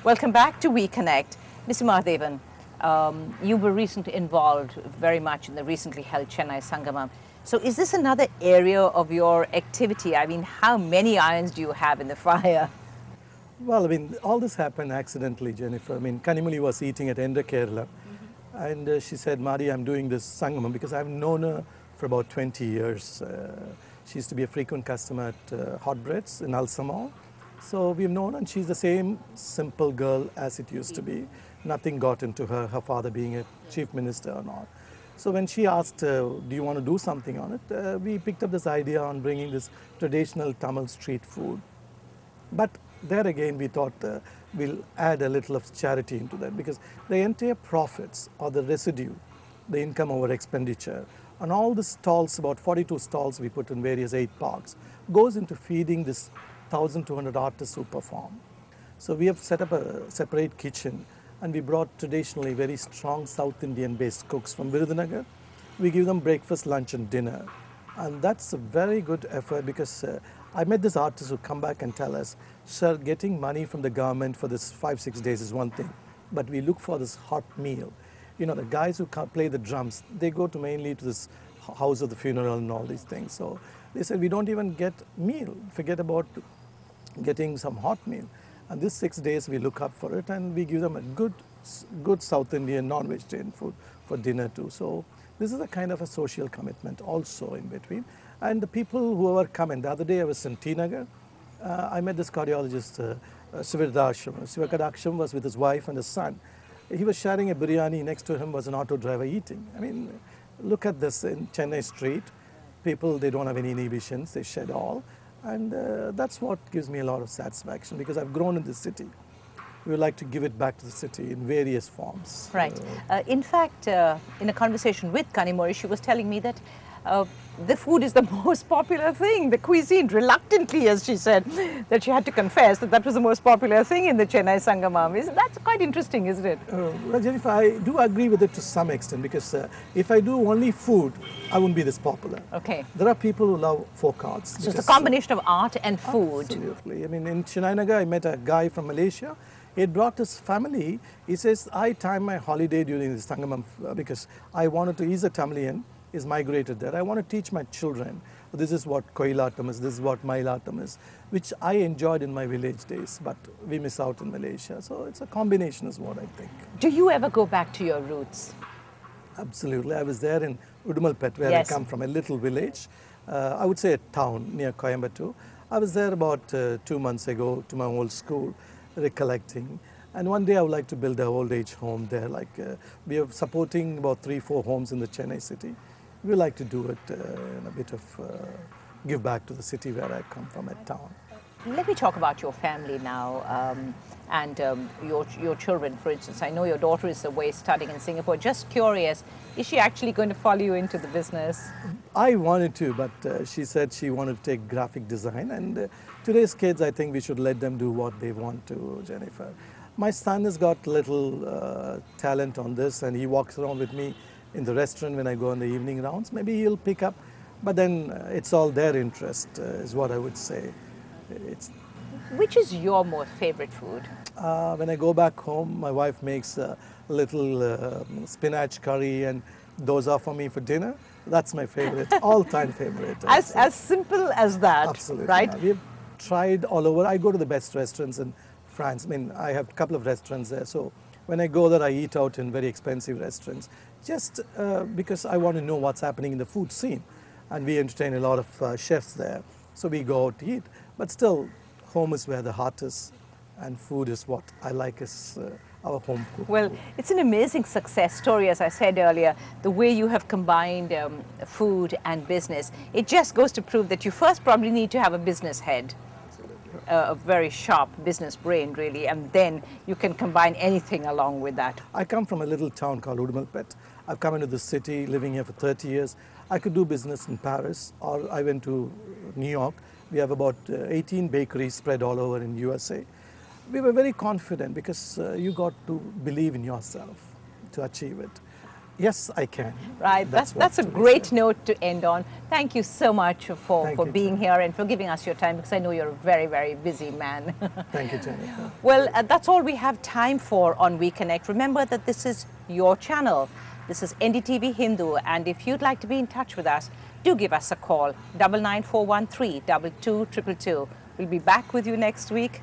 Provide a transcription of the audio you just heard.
Welcome back to We Connect. Mr. Mahadevan, you were recently involved very much in the recently held Chennai Sangamam. So is this another area of your activity? I mean, how many irons do you have in the fire? Well, I mean, all this happened accidentally, Jennifer. I mean, Kanimuli was eating at Enda Kerala, and she said, Madi, I'm doing this Sangamam because I've known her for about 20 years. She used to be a frequent customer at Hot Breads in Alsamar. So we've known, and she's the same simple girl as it used to be. Nothing got into her, her father being a chief minister or not. So when she asked, do you want to do something on it, we picked up this idea on bringing this traditional Tamil street food. But there again, we thought we'll add a little of charity into that, because the entire profits or the residue, the income over expenditure, on all the stalls, about 42 stalls we put in various 8 parks, goes into feeding this 1,200 artists who perform. So we have set up a separate kitchen, and we brought traditionally very strong South Indian based cooks from Virudhunagar. We give them breakfast, lunch and dinner. And that's a very good effort, because I met this artist who come back and tell us, sir, getting money from the government for this 5-6 days is one thing, but we look for this hot meal. You know, the guys who play the drums, they go to mainly to this house of the funeral and all these things. So they said, we don't even get meal, forget about getting some hot meal. And this 6 days we look up for it, and we give them a good South Indian non-vegetarian food for dinner too. So this is a kind of a social commitment also in between. And the people who are coming, the other day I was in T Nagar, I met this cardiologist, Sivakadaksham was with his wife and his son. He was sharing a biryani, next to him was an auto driver eating. I mean, look at this in Chennai street. People, they don't have any inhibitions, they shed all. And that's what gives me a lot of satisfaction, because I've grown in this city. We would like to give it back to the city in various forms. Right. In fact, in a conversation with Kanimori, she was telling me that the food is the most popular thing, the cuisine, reluctantly, as she said, that she had to confess that that was the most popular thing in the Chennai Sangamam. That's quite interesting, isn't it? Well, Jennifer, I do agree with it to some extent, because if I do only food, I wouldn't be this popular. Okay. There are people who love folk arts. So it's a combination of art and food. Absolutely. I mean, in Chennai Nagar, I met a guy from Malaysia. He had brought his family. He says, I time my holiday during the Sangamam because I wanted to, he's a Tamilian, he's migrated there. I want to teach my children, this is what Koilatam is, this is what Mailatam is, which I enjoyed in my village days, but we miss out in Malaysia. So it's a combination is what I think. Do you ever go back to your roots? Absolutely. I was there in Udumalpet, where I come from, a little village. I would say a town near Coimbatore. I was there about 2 months ago to my old school, recollecting. And one day I would like to build an old age home there. Like we are supporting about 3-4 homes in the Chennai city. We would like to do it in a bit of give back to the city where I come from, at town. Let me talk about your family now and your children, for instance. I know your daughter is away studying in Singapore. Just curious, is she actually going to follow you into the business? I wanted to, but she said she wanted to take graphic design. And today's kids, I think we should let them do what they want to, Jennifer. My son has got little talent on this, and he walks around with me in the restaurant when I go on the evening rounds. Maybe he'll pick up, but then it's all their interest, is what I would say. Which is your most favorite food? When I go back home, my wife makes a little spinach curry, and those are for me for dinner. That's my favorite, all-time favorite. As simple as that, absolutely, right? Yeah. We've tried all over. I go to the best restaurants in France. I mean, I have a couple of restaurants there, so when I go there, I eat out in very expensive restaurants, just because I want to know what's happening in the food scene. And we entertain a lot of chefs there, so we go out to eat. But still, home is where the heart is, and food is what I like as our home cooked Well, food. it's an amazing success story, as I said earlier, the way you have combined food and business. It just goes to prove that you first probably need to have a business head. A very sharp business brain, really, and then you can combine anything along with that. I come from a little town called Udumalpet. I've come into the city, living here for 30 years. I could do business in Paris, or I went to New York. We have about 18 bakeries spread all over in USA. We were very confident because you got to believe in yourself to achieve it. Yes, I can. Right, that's a great note to end on. Thank you so much for being here and for giving us your time, because I know you're a very, very busy man. Thank you, Jennifer. Well, that's all we have time for on We Connect. Remember that this is your channel. This is NDTV Hindu, and if you'd like to be in touch with us, do give us a call, 99413 2222. We'll be back with you next week.